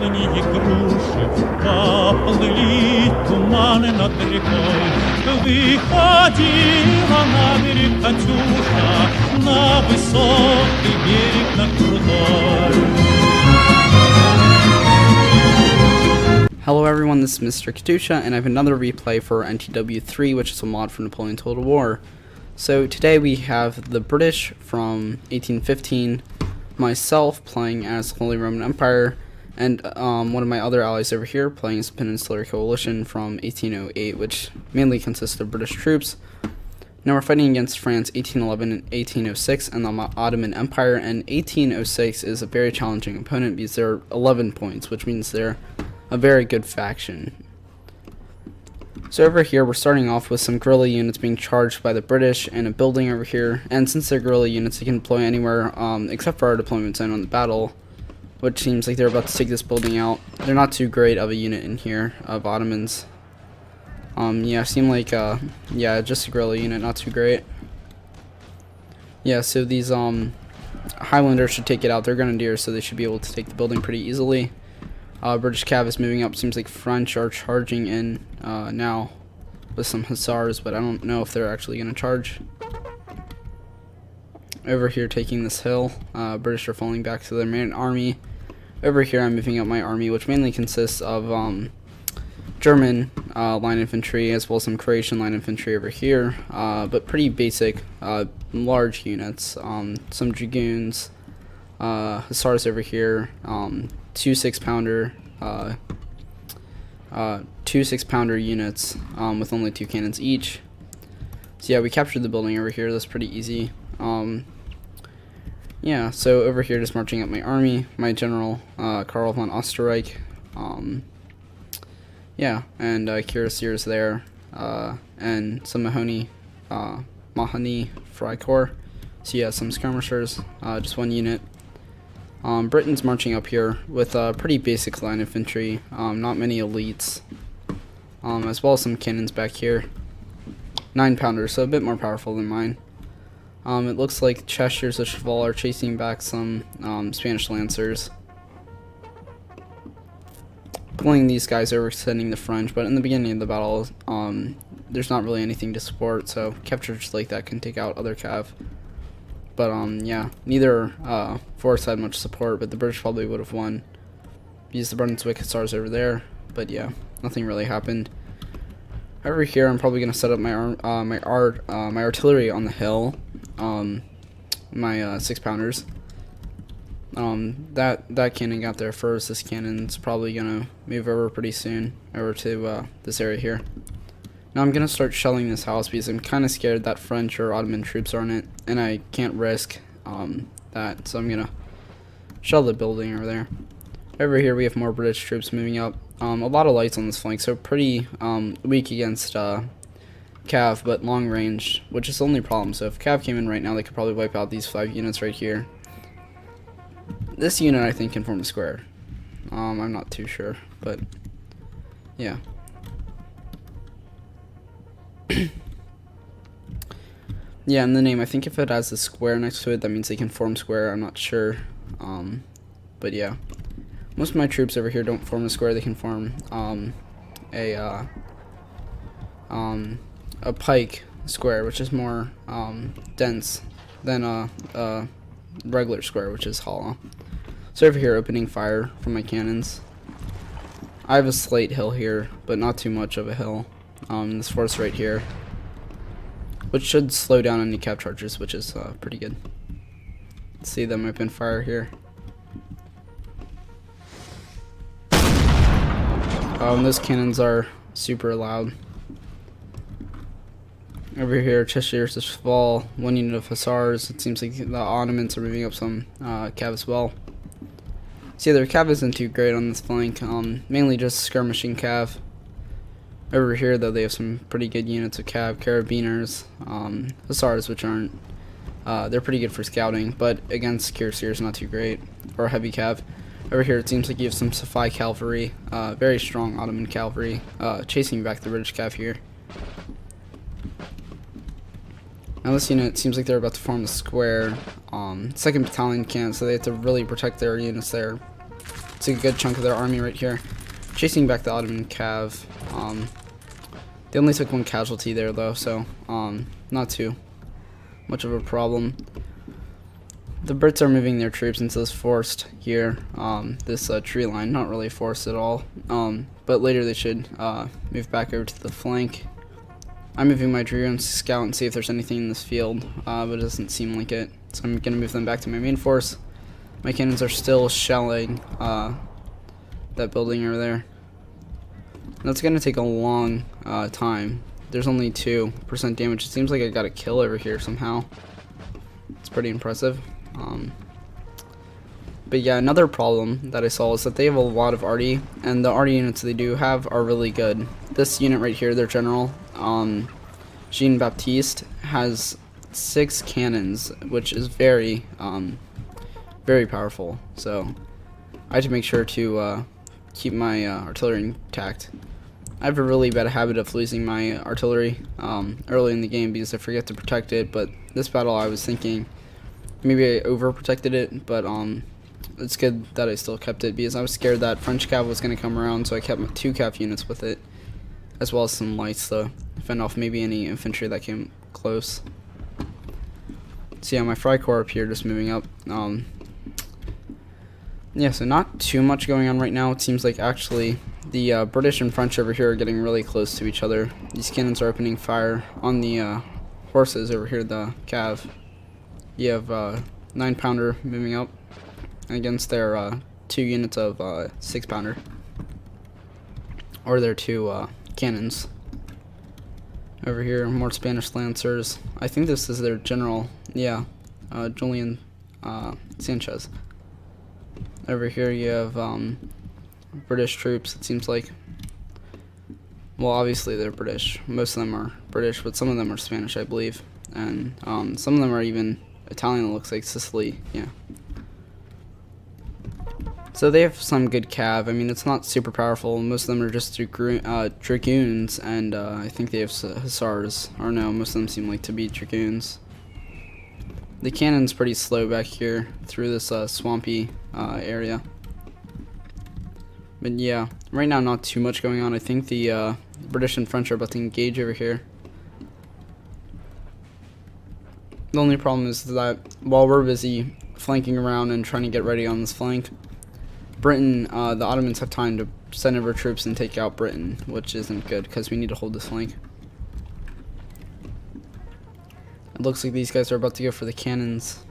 яблони и груши, поплыли туманы над рекой. Выходила на берег Катюша, на высокий берег, на крутой. Hello everyone, this is Mr. Katusha, and I have another replay for NTW3, which is a mod for Napoleon Total War. So today we have the British from 1815, myself playing as Holy Roman Empire, and one of my other allies over here playing as the Peninsular Coalition from 1808, which mainly consists of British troops. Now we're fighting against France 1811 and 1806 and the Ottoman Empire, and 1806 is a very challenging opponent because they're 11 points, which means they're a very good faction. So over here we're starting off with some guerrilla units being charged by the British and a building over here, and since they're guerrilla units they can deploy anywhere except for our deployment zone on the battle, which seems like they're about to take this building out. They're not too great of a unit in here of Ottomans. Yeah, seem like yeah, just a guerrilla unit, not too great. Yeah, so these Highlanders should take it out. They're grenadiers, so they should be able to take the building pretty easily. British cav is moving up. Seems like French are charging in now with some hussars, but I don't know if they're actually going to charge. Over here taking this hill, British are falling back to their main army. Over here I'm moving up my army, which mainly consists of German line infantry as well as some Croatian line infantry over here, but pretty basic large units, some dragoons, hussars over here, two 6-pounder units with only 2 cannons each. So yeah, we captured the building over here. That's pretty easy. Yeah, so over here just marching up my army, my general Karl von Osterreich, yeah, and Cuirassiers there, and some Mahoney Freikorps. So yeah, some skirmishers, just 1 unit. Britain's marching up here with pretty basic line infantry, not many elites, as well as some cannons back here. 9-pounders, so a bit more powerful than mine. It looks like Cheshires of Cheval are chasing back some Spanish lancers, pulling these guys overextending the French, but in the beginning of the battle, there's not really anything to support, so captures like that can take out other cav. But yeah, neither force had much support, but the British probably would have won. Use the Brunswick Hussars over there, but yeah, nothing really happened. Over here, I'm probably gonna set up my artillery on the hill, my 6-pounders. That cannon got there first. This cannon's probably gonna move over pretty soon over to this area here. Now I'm going to start shelling this house because I'm kind of scared that French or Ottoman troops are in it, and I can't risk that, so I'm going to shell the building over there. Over here we have more British troops moving up. A lot of lights on this flank, so pretty weak against Cav, but long range, which is the only problem. So if Cav came in right now, they could probably wipe out these 5 units right here. This unit I think can form a square. I'm not too sure, but yeah. Yeah, in the name, I think if it has a square next to it, that means they can form square. I'm not sure, but yeah, most of my troops over here don't form a square. They can form a pike square, which is more dense than a regular square, which is hollow. So over here, opening fire from my cannons. I have a slate hill here, but not too much of a hill. This force right here, which should slow down any cav charges, which is pretty good. Let's see them open fire here. Those cannons are super loud. Over here, Cheshires of Cheval, 1 unit of hussars. It seems like the Ottomans are moving up some cav as well. See, their cav isn't too great on this flank, mainly just skirmishing cav. Over here, though, they have some pretty good units of cav, carabiners, hussars, which aren't, they're pretty good for scouting, but against cuirassiers, not too great, or heavy cav. Over here, it seems like you have some Safai cavalry, very strong Ottoman cavalry, chasing back the British cav here. Now this unit seems like they're about to form the square. 2nd Battalion can't, so they have to really protect their units there. It's a good chunk of their army right here. Chasing back the Ottoman cav. They only took one casualty there though, so not too much of a problem. The Brits are moving their troops into this forest here, this tree line, not really forced at all, but later they should move back over to the flank. I'm moving my Dragoons to scout and see if there's anything in this field, but it doesn't seem like it, so I'm going to move them back to my main force. My cannons are still shelling that building over there. That's going to take a long time. There's only 2% damage. It seems like I got a kill over here somehow. It's pretty impressive. But yeah, another problem that I saw is that they have a lot of arty, and the arty units they do have are really good. This unit right here, their general, Jean-Baptiste, has 6 cannons, which is very powerful. So I had to make sure to keep my artillery intact. I have a really bad habit of losing my artillery early in the game because I forget to protect it, but this battle I was thinking maybe I overprotected it, but it's good that I still kept it because I was scared that French cav was going to come around, so I kept my 2 cav units with it, as well as some lights to fend off maybe any infantry that came close. So yeah, my Freikorps up here just moving up. Yeah, so not too much going on right now. It seems like actually the British and French over here are getting really close to each other. These cannons are opening fire on the horses over here, the cav. You have 9-pounder moving up against their 2 units of 6-pounder, or their 2 cannons. Over here, more Spanish Lancers. I think this is their general, yeah, Julian Sanchez. Over here you have British troops, it seems like. Well, obviously they're British. Most of them are British, but some of them are Spanish, I believe. And some of them are even Italian, it looks like. Sicily, yeah. So they have some good cav. I mean, it's not super powerful. Most of them are just dragoons, and I think they have hussars. Or no, most of them seem like to be dragoons. The cannon's pretty slow back here through this swampy area. But yeah, right now not too much going on. I think the British and French are about to engage over here. The only problem is that while we're busy flanking around and trying to get ready on this flank, Britain, the Ottomans have time to send over troops and take out Britain, which isn't good because we need to hold this flank. It looks like these guys are about to go for the cannons.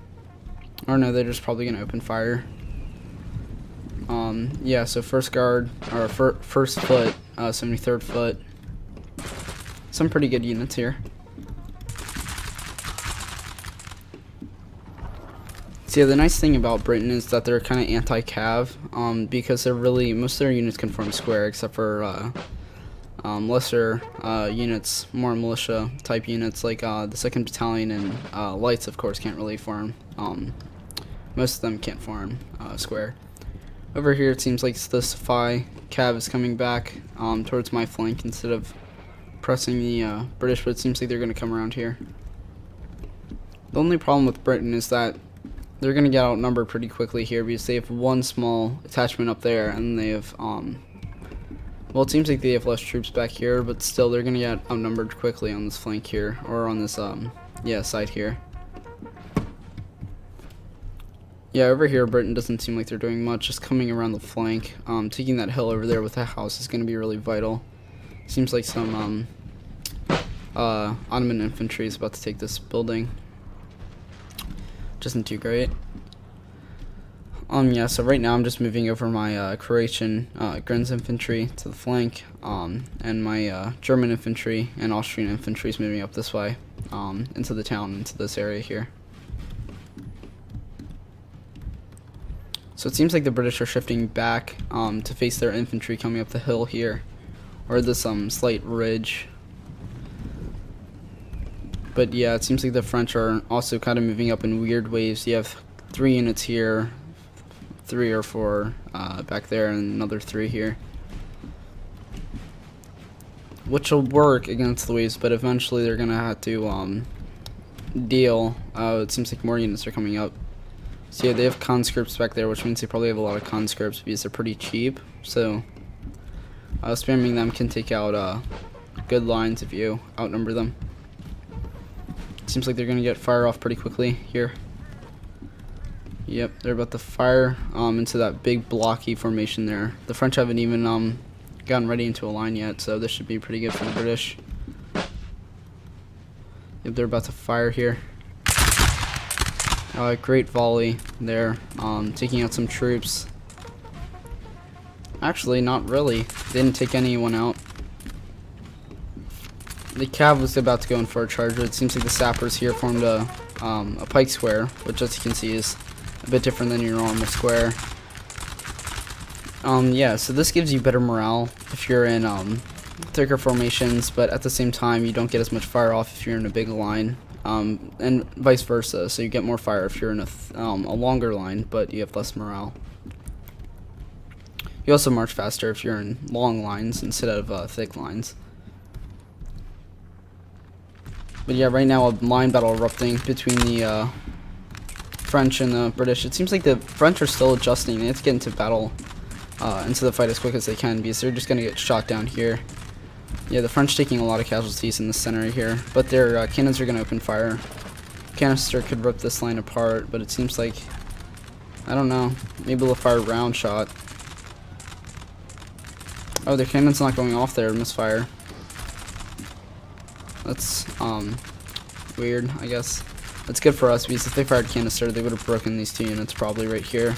Or no, they're just probably going to open fire. Yeah, so first guard, or first foot, 73rd foot. Some pretty good units here. So yeah, the nice thing about Britain is that they're kind of anti-cav, because they're really, most of their units can form square, except for lesser units, more militia type units like the 2nd Battalion and Lights, of course, can't really form. Most of them can't form square. Over here, it seems like the Safai cav is coming back towards my flank instead of pressing the British, but it seems like they're going to come around here. The only problem with Britain is that they're going to get outnumbered pretty quickly here because they have one small attachment up there, and they have, well, it seems like they have less troops back here, but still they're going to get outnumbered quickly on this flank here, or on this, yeah, side here. Yeah, over here, Britain doesn't seem like they're doing much, just coming around the flank. Taking that hill over there with the house is going to be really vital. Seems like some Ottoman infantry is about to take this building. Which isn't too great. Yeah, so right now I'm just moving over my Croatian Grenz infantry to the flank, and my German infantry and Austrian infantry is moving up this way, into the town, into this area here. So it seems like the British are shifting back to face their infantry coming up the hill here, or this slight ridge. But yeah, it seems like the French are also kind of moving up in weird waves. You have 3 units here, 3 or 4 back there, and another 3 here, which will work against the waves, but eventually they're gonna have to deal. It seems like more units are coming up. So yeah, they have conscripts back there, which means they probably have a lot of conscripts because they're pretty cheap. So spamming them can take out good lines if you outnumber them. Seems like they're gonna get fire off pretty quickly here. Yep, they're about to fire into that big blocky formation there. The French haven't even gotten ready into a line yet, so this should be pretty good for the British. Yep, they're about to fire here. Great volley there, taking out some troops. Actually, not really. They didn't take anyone out. The cav was about to go in for a charge. It seems like the sappers here formed a pike square, which, as you can see, is a bit different than your normal square. Yeah, so this gives you better morale if you're in thicker formations, but at the same time, you don't get as much fire off if you're in a big line, and vice versa. So you get more fire if you're in a longer line, but you have less morale. You also march faster if you're in long lines instead of thick lines. But yeah, right now a line battle erupting between the French and the British. It seems like the French are still adjusting. They have to get into battle, into the fight as quick as they can, because they're just going to get shot down here. Yeah, the French taking a lot of casualties in the center here, but their cannons are going to open fire. Canister could rip this line apart, but it seems like, I don't know, maybe they'll fire a round shot. Oh, their cannon's not going off there, misfire. That's weird, I guess. That's good for us, because if they fired canister, they would have broken these two units probably right here.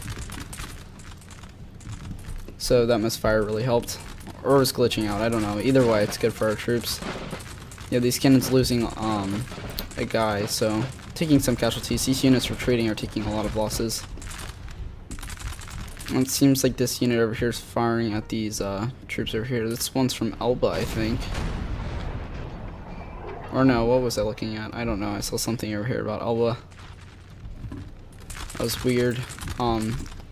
So that misfire really helped. Or it was glitching out, I don't know. Either way, it's good for our troops. Yeah, these cannons losing a guy, so taking some casualties. These units retreating are taking a lot of losses. And it seems like this unit over here is firing at these troops over here. This one's from Elba, I think. Or no, what was I looking at? I don't know. I saw something over here about Elba. That was weird.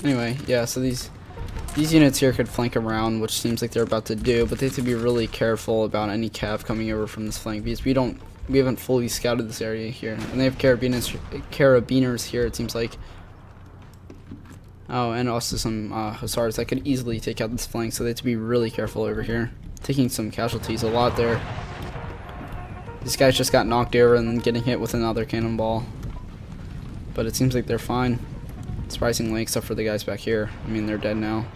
Anyway, yeah, so these units here could flank around, which seems like they're about to do, but they have to be really careful about any cav coming over from this flank, because we haven't fully scouted this area here. And they have carabiners here, it seems like. Oh, and also some hussars that could easily take out this flank, so they have to be really careful over here. Taking some casualties, a lot there. These guys just got knocked over and then getting hit with another cannonball. But it seems like they're fine. Surprisingly, except for the guys back here. I mean, they're dead now,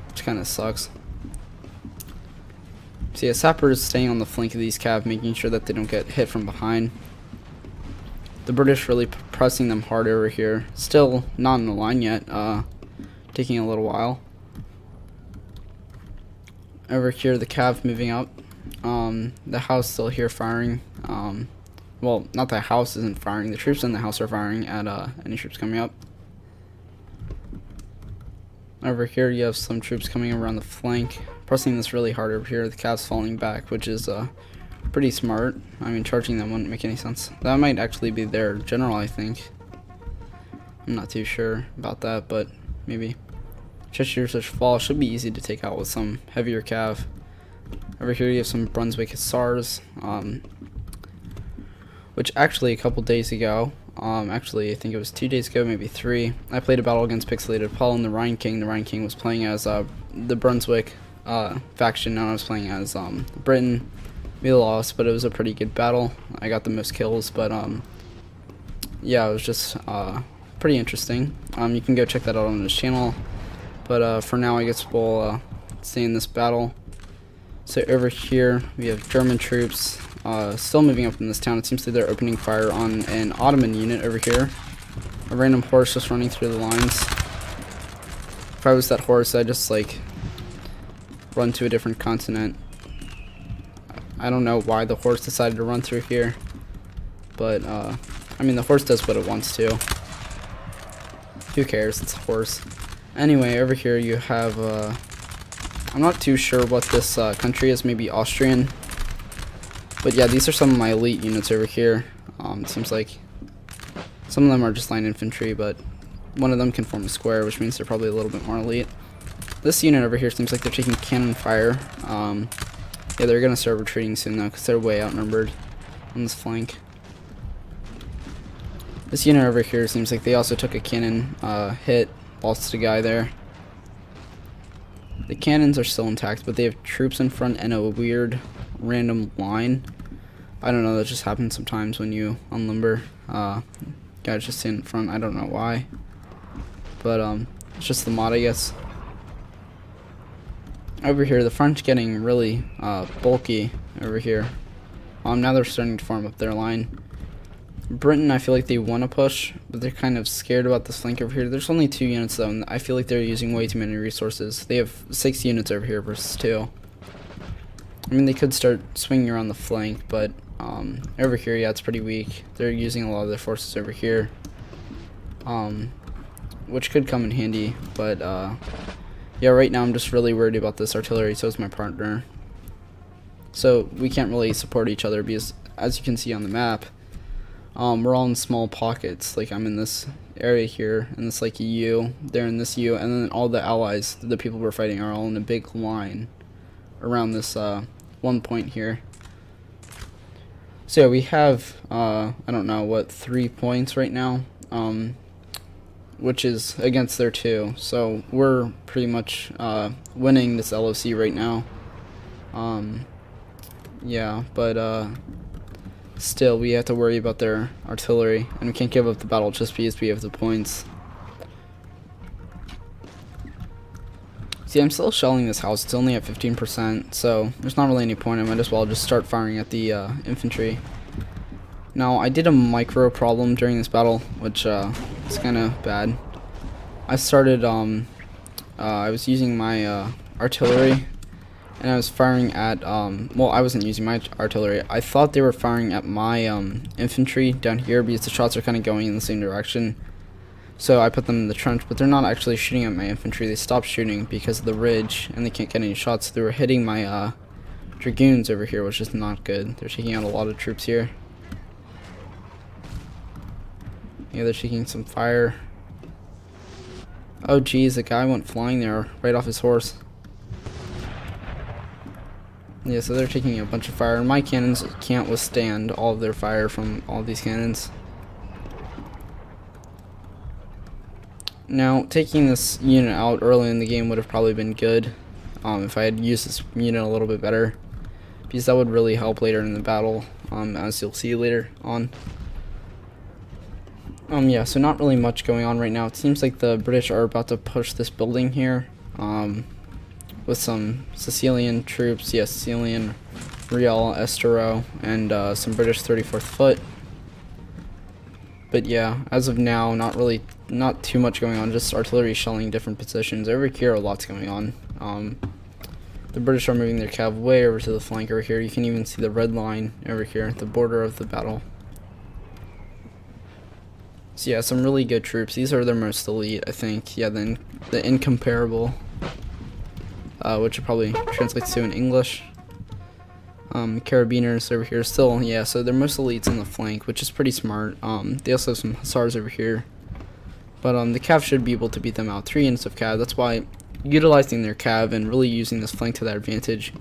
which kind of sucks. So yeah, sapper is staying on the flank of these cav, making sure that they don't get hit from behind. The British really pressing them hard over here. Still not in the line yet, taking a little while. Over here, the cav moving up. The house still here firing. Well, not the house isn't firing. The troops in the house are firing at any troops coming up. Over here, you have some troops coming around the flank, pressing this really hard over here. The cav's falling back, which is pretty smart. I mean, charging them wouldn't make any sense. That might actually be their general, I think. I'm not too sure about that, but maybe. Chester's Fall should be easy to take out with some heavier cav. Over here you have some Brunswick Hussars, which actually a couple days ago, actually I think it was 2 days ago, maybe 3, I played a battle against Pixelated Paul and the Rhine King. The Rhine King was playing as the Brunswick faction, and I was playing as Britain. We lost, but it was a pretty good battle. I got the most kills, but yeah, it was just pretty interesting. You can go check that out on this channel, but for now I guess we'll stay in this battle. So over here we have German troops still moving up in this town. It seems like they're opening fire on an Ottoman unit over here. A random horse just running through the lines. If I was that horse, I'd just like run to a different continent. I don't know why the horse decided to run through here, but I mean, the horse does what it wants to. Who cares? It's a horse. Anyway, over here you have I'm not too sure what this country is, maybe Austrian. But yeah, these are some of my elite units over here. It seems like some of them are just line infantry, but one of them can form a square, which means they're probably a little bit more elite. This unit over here seems like they're taking cannon fire. Yeah, they're going to start retreating soon though, because they're way outnumbered on this flank. This unit over here seems like they also took a cannon hit, lost a guy there. The cannons are still intact, but they have troops in front and a weird random line. I don't know, that just happens sometimes when you unlimber. Guys just in front, I don't know why. But it's just the mod, I guess. Over here, the front's getting really bulky over here. Now they're starting to form up their line. Britain, I feel like they want to push, but they're kind of scared about this flank over here. There's only 2 units though, and I feel like they're using way too many resources. They have 6 units over here versus 2. I mean, they could start swinging around the flank, but over here, yeah, it's pretty weak. They're using a lot of their forces over here, which could come in handy, but yeah, right now I'm just really worried about this artillery, so is my partner. So we can't really support each other because, as you can see on the map, we're all in small pockets. Like, I'm in this area here, and it's like a U, they're in this U, and then all the allies, the people we're fighting, are all in a big line around this one point here. So yeah, we have, I don't know, what, 3 points right now, which is against their 2. So we're pretty much winning this LOC right now. Yeah, but still, we have to worry about their artillery, and we can't give up the battle just because we have the points. See, I'm still shelling this house. It's only at 15%, so there's not really any point. I might as well just start firing at the infantry. Now, I did a micro problem during this battle, which is kind of bad. I started, I was using my artillery, and I was firing at, well, I wasn't using my artillery. I thought they were firing at my infantry down here because the shots are kind of going in the same direction. So I put them in the trench, but they're not actually shooting at my infantry. They stopped shooting because of the ridge, and they can't get any shots. They were hitting my dragoons over here, which is not good. They're taking out a lot of troops here. Yeah, they're taking some fire. Oh geez, the guy went flying there right off his horse. Yeah, so they're taking a bunch of fire, and my cannons can't withstand all of their fire from all these cannons. Now, taking this unit out early in the game would have probably been good if I had used this unit a little bit better, because that would really help later in the battle, as you'll see later on. Yeah, so not really much going on right now. It seems like the British are about to push this building here, with some Sicilian troops, yes, Sicilian, Real, Estero, and some British 34th Foot. But yeah, as of now, not too much going on, just artillery shelling different positions. Over here, a lot's going on. The British are moving their cav way over to the flank over here. You can even see the red line over here at the border of the battle. So yeah, some really good troops. These are their most elite, I think. Yeah, then the incomparable, which it probably translates to in English. Carabiners over here still, yeah, so they're most elites in the flank, which is pretty smart. They also have some hussars over here, but the cav should be able to beat them out. 3 units of cav. That's why utilizing their cav and really using this flank to their advantage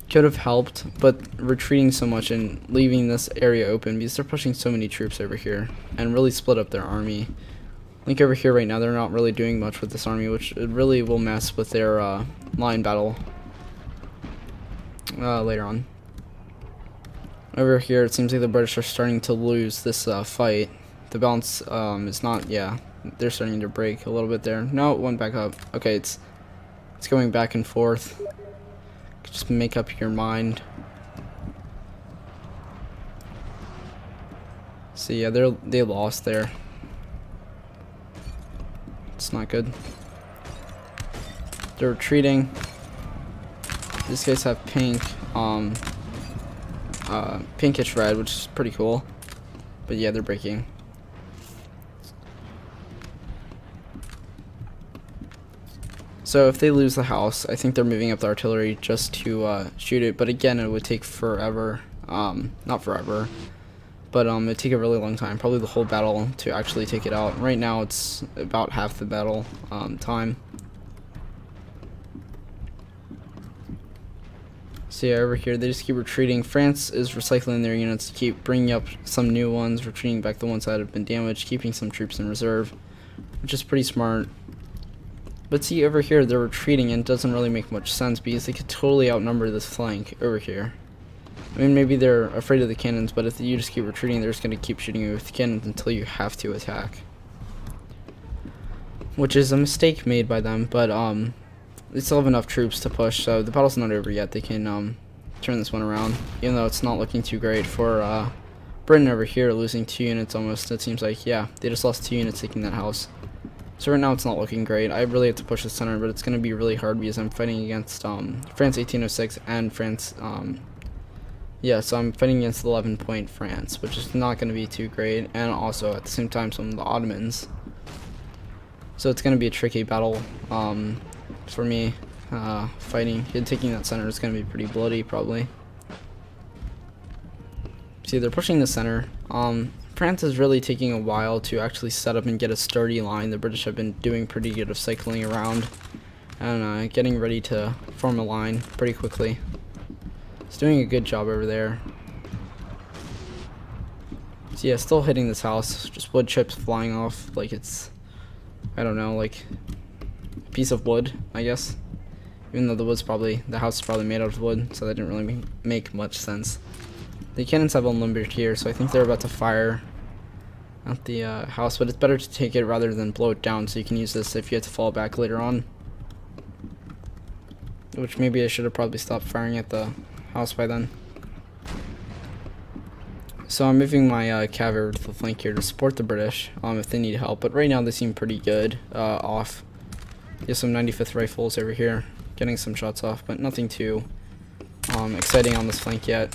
could have helped, but retreating so much and leaving this area open because they're pushing so many troops over here and really split up their army. Like over here right now, they're not really doing much with this army, which it really will mess with their line battle later on. Over here, it seems like the British are starting to lose this fight. The balance is not, yeah, they're starting to break a little bit there. No, it went back up. Okay, it's going back and forth. Just make up your mind. So yeah, they lost there. It's not good. They're retreating. These guys have pink, pinkish red, which is pretty cool. But yeah, they're breaking. So if they lose the house, I think they're moving up the artillery just to shoot it. But again, it would take forever. Not forever, but it'd take a really long time, probably the whole battle to actually take it out. Right now, it's about half the battle time. So yeah, over here they just keep retreating. France is recycling their units to keep bringing up some new ones, retreating back the ones that have been damaged, keeping some troops in reserve, which is pretty smart. But see, over here they're retreating and it doesn't really make much sense because they could totally outnumber this flank over here. I mean, maybe they're afraid of the cannons, but if you just keep retreating, they're just going to keep shooting you with cannons until you have to attack. Which is a mistake made by them, but they still have enough troops to push, so the battle's not over yet. They can turn this one around, even though it's not looking too great for Britain over here, losing 2 units almost. It seems like, yeah, they just lost 2 units taking that house. So right now it's not looking great. I really have to push the center, but it's going to be really hard because I'm fighting against France 1806 and France, yeah, so I'm fighting against 11-point France, which is not going to be too great, and also at the same time some of the Ottomans. So it's going to be a tricky battle for me fighting. Taking that center is going to be pretty bloody probably. See, they're pushing the center. France is really taking a while to actually set up and get a sturdy line. The British have been doing pretty good of cycling around and getting ready to form a line pretty quickly. It's doing a good job over there. So yeah, still hitting this house. Just wood chips flying off like it's, I don't know, like a piece of wood, I guess. Even though the house is probably made out of wood, so that didn't really make much sense. The cannons have unlimited here, so I think they're about to fire at the house, but it's better to take it rather than blow it down, so you can use this if you have to fall back later on. Which maybe I should have probably stopped firing at the house by then. So I'm moving my cavalry to the flank here to support the British if they need help, but right now they seem pretty good off. There's some 95th rifles over here getting some shots off, but nothing too exciting on this flank yet.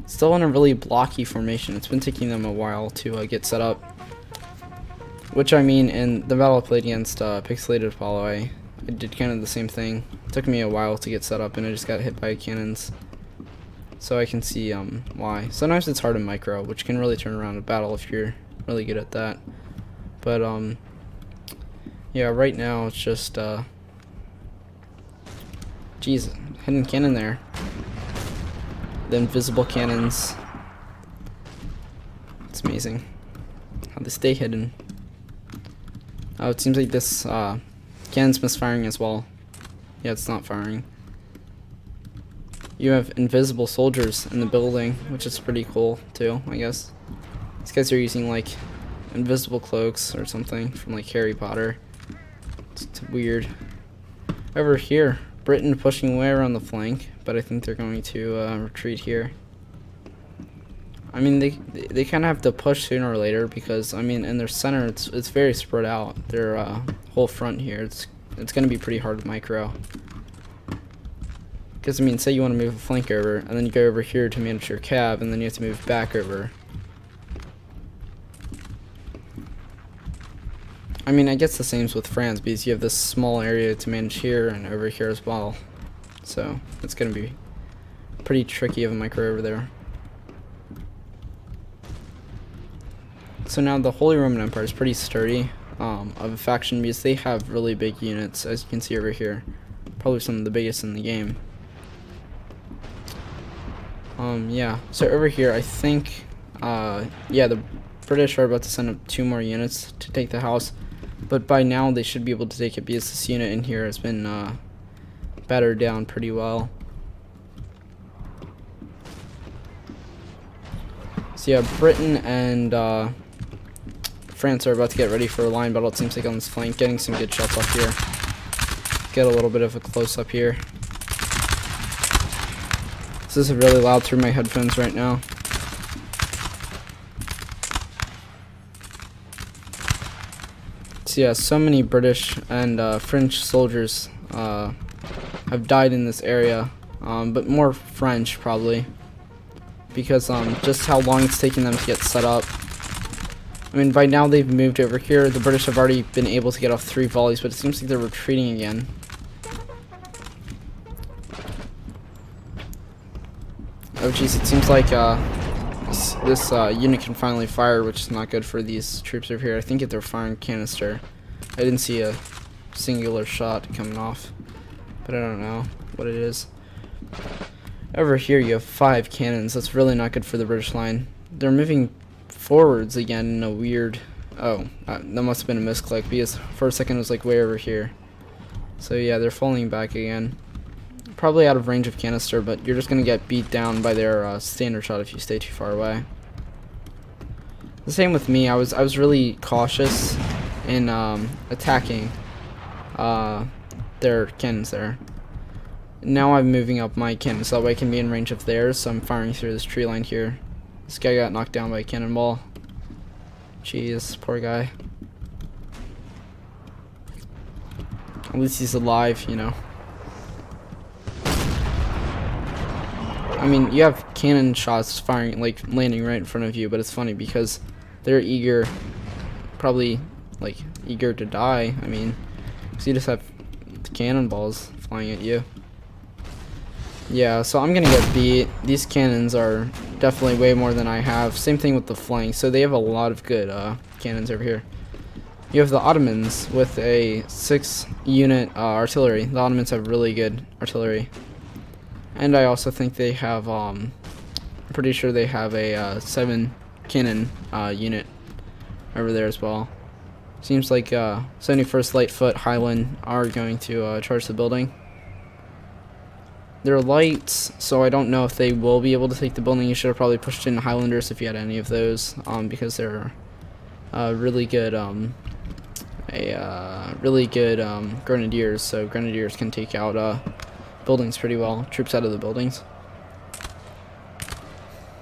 Still in a really blocky formation. It's been taking them a while to get set up. Which, I mean, in the battle I played against Pixelated Apollo, I did kind of the same thing. It took me a while to get set up and I just got hit by cannons. So I can see why. Sometimes it's hard in micro, which can really turn around a battle if you're really good at that. But, yeah, right now it's just, geez, hidden cannon there. The invisible cannons. It's amazing how they stay hidden. Oh, it seems like this cannon's misfiring as well. Yeah, it's not firing. You have invisible soldiers in the building, which is pretty cool too, I guess. These guys are using like invisible cloaks or something from like Harry Potter. It's weird. Over here, Britain pushing way around the flank, but I think they're going to retreat here. I mean, they kind of have to push sooner or later because, I mean, in their center, it's very spread out. Their whole front here, it's going to be pretty hard with micro. Because, I mean, say you want to move a flank over, and then you go over here to manage your cab, and then you have to move back over. I mean, I guess the same with France, because you have this small area to manage here and over here as well. So, it's going to be pretty tricky of a micro over there. So now the Holy Roman Empire is pretty sturdy of a faction because they have really big units, as you can see over here. Probably some of the biggest in the game. Yeah, so over here I think, yeah, the British are about to send up 2 more units to take the house. But by now they should be able to take it because this unit in here has been battered down pretty well. So yeah, Britain and France are about to get ready for a line battle, it seems like, on this flank. Getting some good shots off here. Get a little bit of a close-up here. This is really loud through my headphones right now. So yeah, so many British and French soldiers have died in this area, but more French probably, because just how long it's taking them to get set up. I mean, by now they've moved over here. The British have already been able to get off 3 volleys, but it seems like they're retreating again. Oh jeez, it seems like this unit can finally fire, which is not good for these troops over here. I think if they're firing canister. I didn't see a singular shot coming off, but I don't know what it is. Over here you have 5 cannons. That's really not good for the British line. They're moving forwards again in a weird... Oh, that must have been a misclick because for a second it was like way over here. So yeah, they're falling back again. Probably out of range of canister, but you're just going to get beat down by their standard shot if you stay too far away. The same with me. I was really cautious in attacking their cannons there. Now I'm moving up my cannon so that way I can be in range of theirs, so I'm firing through this tree line here. This guy got knocked down by a cannonball. Jeez, poor guy. At least he's alive, you know. I mean, you have cannon shots firing, like, landing right in front of you, but it's funny because they're eager, probably, like, eager to die. I mean, because you just have cannonballs flying at you. Yeah, so I'm gonna get beat. These cannons are definitely way more than I have. Same thing with the flank. So they have a lot of good cannons over here. You have the Ottomans with a 6-unit artillery. The Ottomans have really good artillery. And I also think they have, I'm pretty sure they have a 7 cannon unit over there as well. Seems like 71st Light Foot Highland are going to charge the building. They're light, so I don't know if they will be able to take the building. You should have probably pushed in Highlanders if you had any of those, because they're really good, grenadiers. So grenadiers can take out buildings pretty well, troops out of the buildings.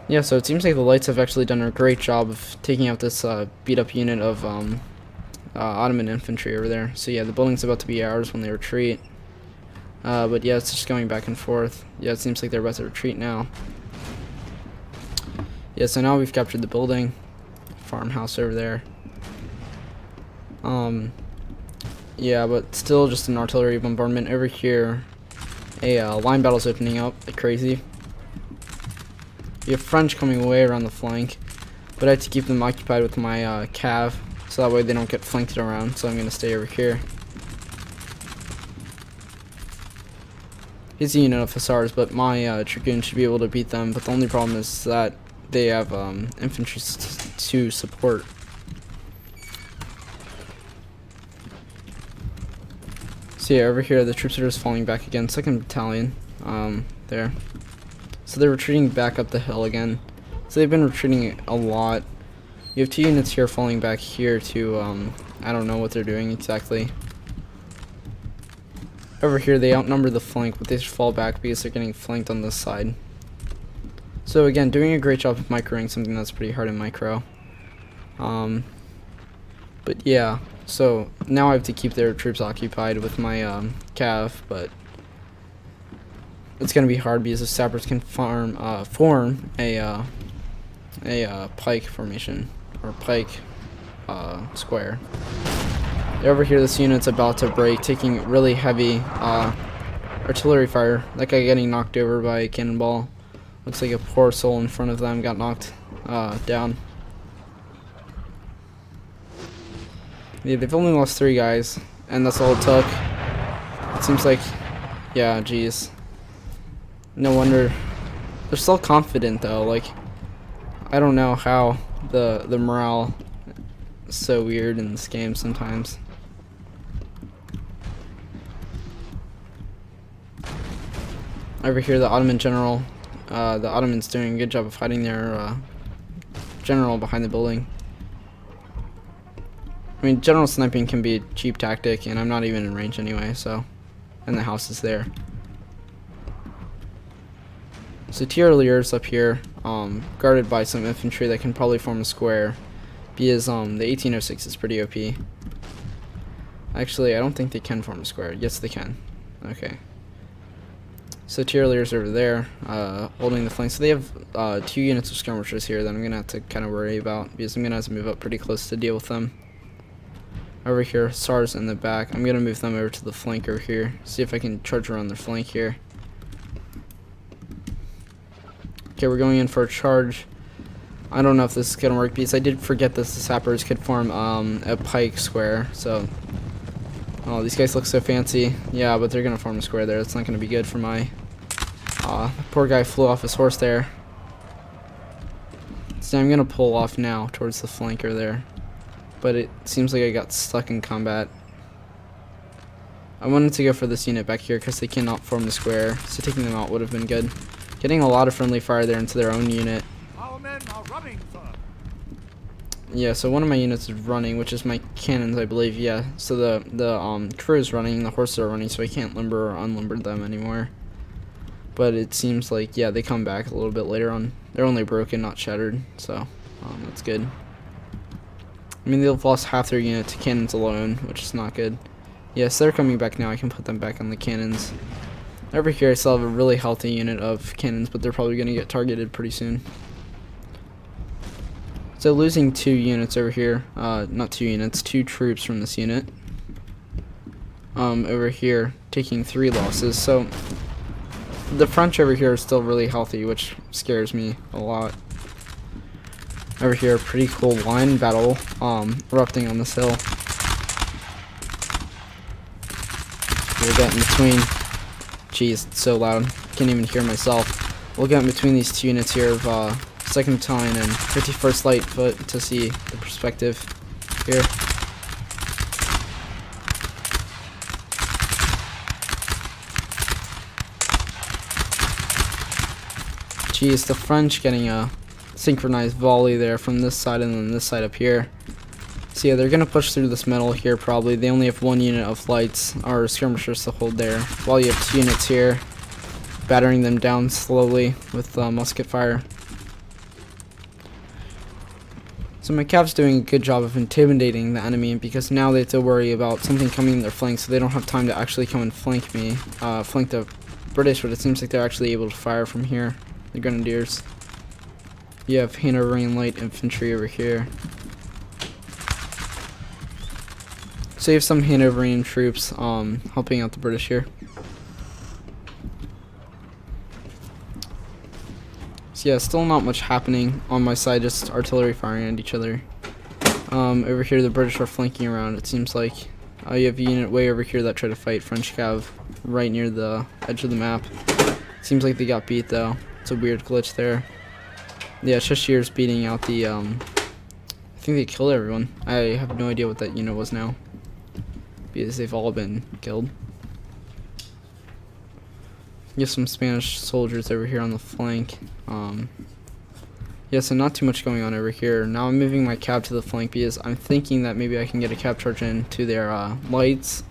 Yeah, so it seems like the lights have actually done a great job of taking out this beat up unit of Ottoman infantry over there. So yeah, the building's about to be ours when they retreat. But yeah, it's just going back and forth. Yeah, it seems like they're about to retreat now. Yeah, so now we've captured the building. Farmhouse over there. Yeah, but still just an artillery bombardment. Over here, a line battle's opening up like crazy. You have French coming way around the flank, but I have to keep them occupied with my cav, so that way they don't get flanked around, so I'm going to stay over here. He's a unit of hussars, but my dragoon should be able to beat them, but the only problem is that they have infantry to support. So yeah, over here the troops are just falling back again. 2nd Battalion, there. So they're retreating back up the hill again. So they've been retreating a lot. You have 2 units here falling back here to, I don't know what they're doing exactly. Over here they outnumber the flank, but they just fall back because they're getting flanked on this side. So again, doing a great job of microing something that's pretty hard in micro. But yeah, so now I have to keep their troops occupied with my cav, but it's gonna be hard because the sappers can form a pike formation or pike square. Over here, this unit's about to break, taking really heavy artillery fire. That guy getting knocked over by a cannonball. Looks like a poor soul in front of them got knocked down. Yeah, they've only lost 3 guys, and that's all it took. It seems like, yeah, geez. No wonder. They're still confident, though. Like, I don't know how the morale is so weird in this game sometimes. Over here, the Ottoman general, the Ottomans doing a good job of hiding their general behind the building. I mean, general sniping can be a cheap tactic, and I'm not even in range anyway, so... And the house is there. So tirailleurs up here, guarded by some infantry that can probably form a square, because the 1806 is pretty OP. Actually, I don't think they can form a square. Yes, they can. Okay. So tirailleurs over there, holding the flank. So they have 2 units of skirmishers here that I'm gonna have to kind of worry about, because I'm gonna have to move up pretty close to deal with them. Over here, SARS in the back. I'm gonna move them over to the flank over here. See if I can charge around their flank here. Okay, we're going in for a charge. I don't know if this is gonna work because I did forget that the sappers could form a pike square. So, oh, these guys look so fancy. Yeah, but they're gonna form a square there. It's not gonna be good for my The poor guy flew off his horse there. So I'm gonna pull off now towards the flanker there. But it seems like I got stuck in combat. I wanted to go for this unit back here because they cannot form the square, so taking them out would have been good. Getting a lot of friendly fire there into their own unit. Our men are running, sir. Yeah, so one of my units is running, which is my cannons, I believe. Yeah, so the crew is running, the horses are running, so I can't limber or unlimber them anymore. But it seems like, yeah, they come back a little bit later on. They're only broken, not shattered, so that's good. I mean, they've lost half their unit to cannons alone, which is not good. Yes, they're coming back now. I can put them back on the cannons. Over here, I still have a really healthy unit of cannons, but they're probably going to get targeted pretty soon. So losing 2 units over here. Not 2 units, 2 troops from this unit. Over here, taking 3 losses. So the French over here are still really healthy, which scares me a lot. Over here, pretty cool line battle erupting on this hill. We'll get in between. Jeez, it's so loud. Can't even hear myself. We'll get in between these 2 units here of 2nd Battalion and 51st Light Foot to see the perspective here. Jeez, the French getting a synchronized volley there from this side and then this side up here. So yeah, they're gonna push through this metal here probably. They only have 1 unit of lights or skirmishers to hold there, while you have 2 units here battering them down slowly with musket fire. So my Cav's doing a good job of intimidating the enemy because now they have to worry about something coming in their flank, so they don't have time to actually come and flank me, flank the British, but it seems like they're actually able to fire from here, the Grenadiers. You have Hanoverian Light Infantry over here. So you have some Hanoverian troops helping out the British here. So yeah, still not much happening on my side, just artillery firing at each other. Over here the British are flanking around, it seems like. You have a unit way over here that try to fight French Cav right near the edge of the map. Seems like they got beat though. It's a weird glitch there. Yeah, Cheshire's beating out the I think they killed everyone. I have no idea what that unit was now, because they've all been killed. You have some Spanish soldiers over here on the flank. Yeah, so not too much going on over here. Now I'm moving my cab to the flank because I'm thinking that maybe I can get a cab charge into their lights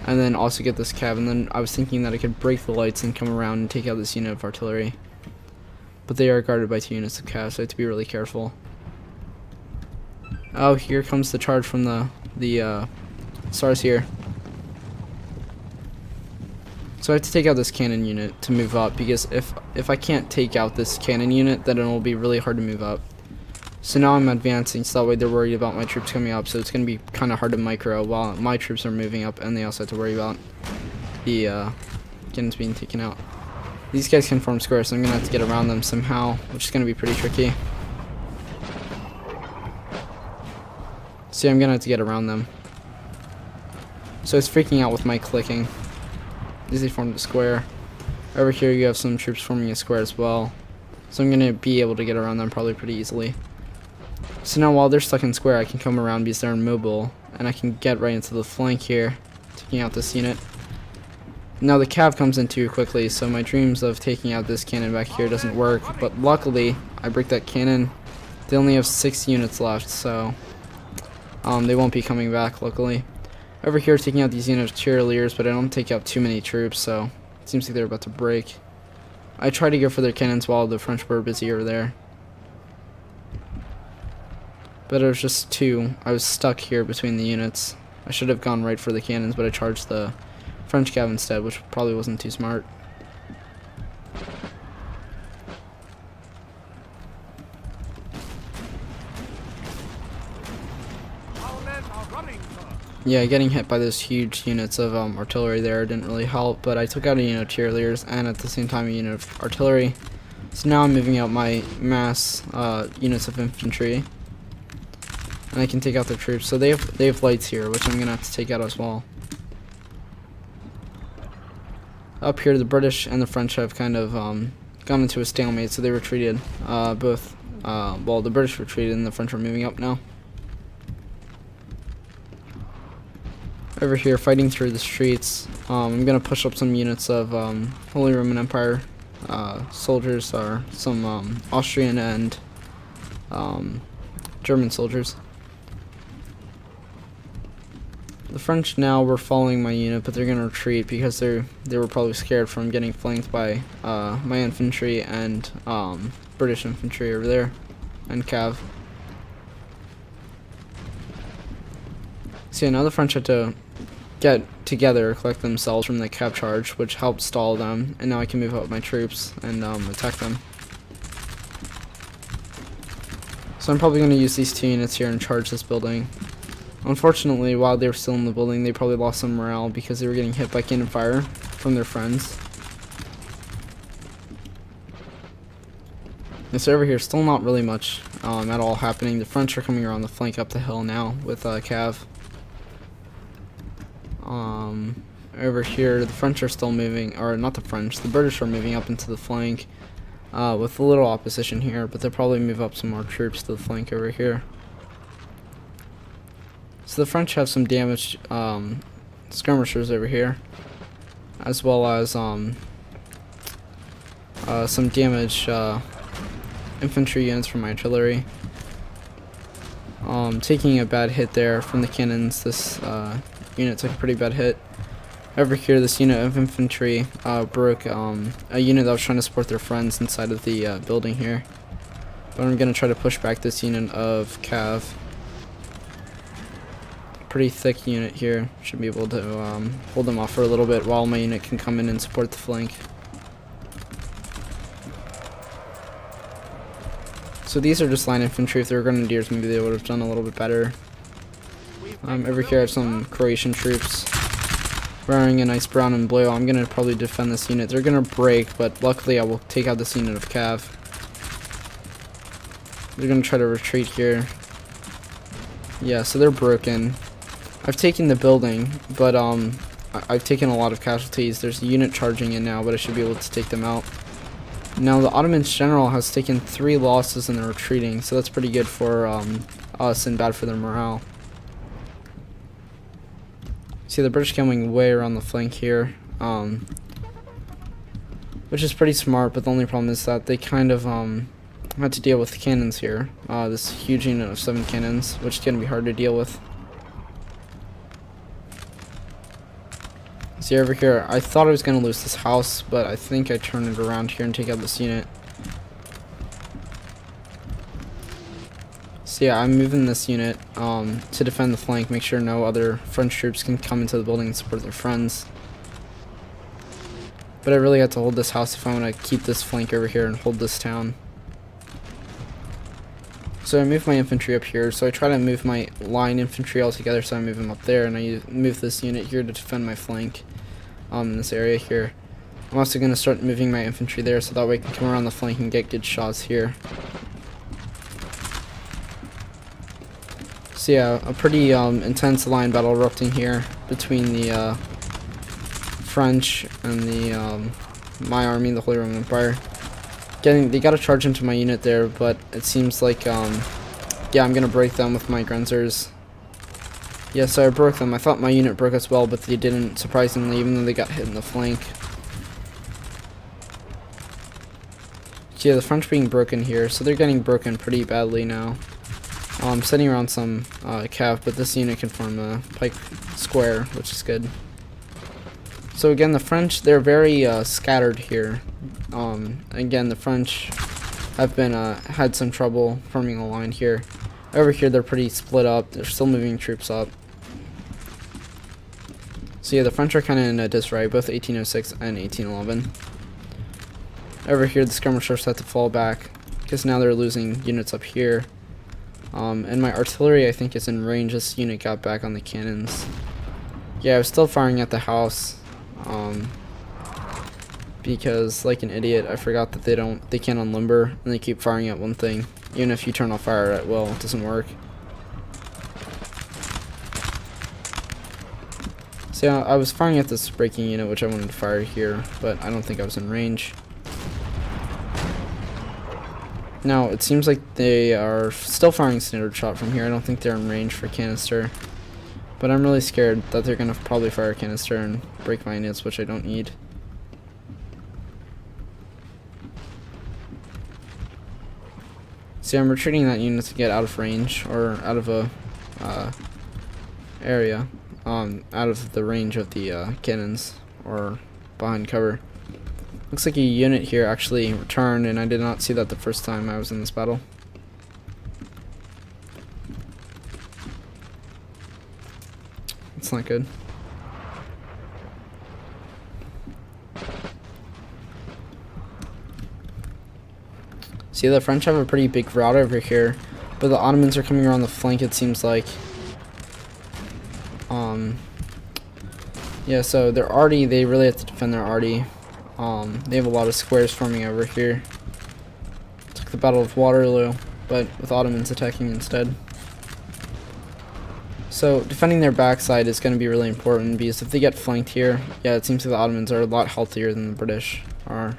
and then also get this cab, and then I was thinking that I could break the lights and come around and take out this unit of artillery. But they are guarded by 2 units of cav, so I have to be really careful. Oh, here comes the charge from the SARS here. So I have to take out this cannon unit to move up, because if I can't take out this cannon unit, then it will be really hard to move up. So now I'm advancing, so that way they're worried about my troops coming up, so it's going to be kind of hard to micro while my troops are moving up, and they also have to worry about the cannons being taken out. These guys can form squares, so I'm going to have to get around them somehow, which is going to be pretty tricky. See, I'm going to have to get around them. So it's freaking out with my clicking. They formed a square. Over here you have some troops forming a square as well. So I'm going to be able to get around them probably pretty easily. So now while they're stuck in square, I can come around because they're immobile, and I can get right into the flank here, taking out this unit. Now the cav comes in too quickly, so my dreams of taking out this cannon back here doesn't work, but luckily I break that cannon. They only have 6 units left, so they won't be coming back, luckily. Over here taking out these units of cheerleaders, but I don't take out too many troops, so it seems like they're about to break. I try to go for their cannons while the French were busy over there. But it was just 2. I was stuck here between the units. I should have gone right for the cannons, but I charged the French cav instead, which probably wasn't too smart. Yeah, getting hit by those huge units of artillery there didn't really help, but I took out a unit of cheerleaders and at the same time a unit of artillery. So now I'm moving out my mass units of infantry, and I can take out their troops. So they have lights here, which I'm gonna have to take out as well. up here, the British and the French have kind of gone into a stalemate, so they retreated. Well, the British retreated and the French are moving up now. Over here, fighting through the streets. I'm gonna push up some units of Holy Roman Empire soldiers, or some Austrian and German soldiers. The French now were following my unit, but they're gonna retreat because they were probably scared from getting flanked by my infantry and British infantry over there, and cav. So yeah, now the French had to get together, collect themselves from the cav charge, which helped stall them, and now I can move up my troops and attack them. So I'm probably going to use these 2 units here and charge this building. Unfortunately, while they were still in the building, they probably lost some morale because they were getting hit by cannon fire from their friends. And so over here, still not really much at all happening. The French are coming around the flank up the hill now with cav. Over here, the French are still moving, or not the French, the British are moving up into the flank with a little opposition here, but they'll probably move up some more troops to the flank over here. So the French have some damaged skirmishers over here, as well as some damaged infantry units from my artillery. Taking a bad hit there from the cannons. This unit took a pretty bad hit. Over here, this unit of infantry broke a unit that was trying to support their friends inside of the building here. But I'm going to try to push back this unit of cav. Pretty thick unit here. Should be able to hold them off for a little bit while my unit can come in and support the flank. So these are just line infantry. If they were grenadiers, maybe they would have done a little bit better. Over here I have some Croatian troops wearing a nice brown and blue. I'm going to probably defend this unit. They're going to break, but luckily I will take out this unit of cav. They're going to try to retreat here. Yeah, so they're broken. I've taken the building, but I've taken a lot of casualties. There's a unit charging in now, but I should be able to take them out. Now the Ottoman general has taken 3 losses and they're retreating, so that's pretty good for us and bad for their morale. See, the British coming way around the flank here, which is pretty smart, but the only problem is that they kind of had to deal with the cannons here. This huge unit of 7 cannons, which is going to be hard to deal with. See, over here, I thought I was going to lose this house, but I think I turned it around here and take out this unit. So yeah, I'm moving this unit to defend the flank, make sure no other French troops can come into the building and support their friends. But I really had to hold this house if I want to keep this flank over here and hold this town. So I moved my infantry up here, so I try to move my line infantry all together, so I move them up there, and I move this unit here to defend my flank in this area here. I'm also going to start moving my infantry there, so that way I can come around the flank and get good shots here. So yeah, a pretty intense line battle erupting here between the French and the my army, the Holy Roman Empire. They got to charge into my unit there, but it seems like yeah, I'm gonna break them with my Grenzers. Yeah, so I broke them. I thought my unit broke as well, but they didn't, surprisingly, even though they got hit in the flank. So yeah, the French being broken here, so they're getting broken pretty badly now. I'm sending around some cav, but this unit can form a pike square, which is good. So again, the French, they're very scattered here. Again, the French have been had some trouble forming a line here. Over here, they're pretty split up. They're still moving troops up. So yeah, the French are kind of in a disarray, both 1806 and 1811. Over here, the skirmishers have to fall back because now they're losing units up here. And my artillery, I think, is in range. This unit got back on the cannons. Yeah, I was still firing at the house. Because, like an idiot, I forgot that they can't unlimber, and they keep firing at one thing. Even if you turn off fire at will, it doesn't work. So So yeah, I was firing at this braking unit, which I wanted to fire here, but I don't think I was in range. Now, it seems like they are still firing standard shot from here. I don't think they're in range for canister. But I'm really scared that they're going to probably fire a canister and break my units, which I don't need. See, I'm retreating that unit to get out of range, or out of a area, out of the range of the cannons, or behind cover. Looks like a unit here actually returned, and I did not see that the first time I was in this battle. It's not good. See, the French have a pretty big route over here, but the Ottomans are coming around the flank, it seems like. Yeah, so they're arty, they really have to defend their arty. They have a lot of squares forming over here. It's like the Battle of Waterloo, but with Ottomans attacking instead. So defending their backside is going to be really important, because if they get flanked here, yeah, it seems like the Ottomans are a lot healthier than the British are.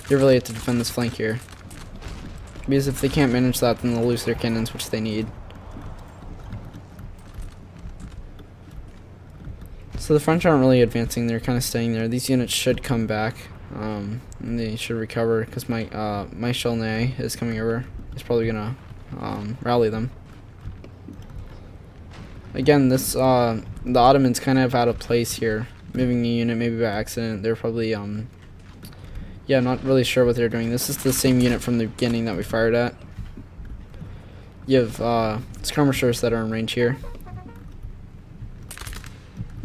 They really have to defend this flank here, because if they can't manage that, then they'll lose their cannons, which they need. So the French aren't really advancing, they're kind of staying there. These units should come back, and they should recover, because my Chelnay is coming over. He's probably going to rally them. Again, this the Ottomans kind of out of place here, moving a unit maybe by accident. They're probably yeah, not really sure what they're doing. This is the same unit from the beginning that we fired at. You have skirmishers that are in range here.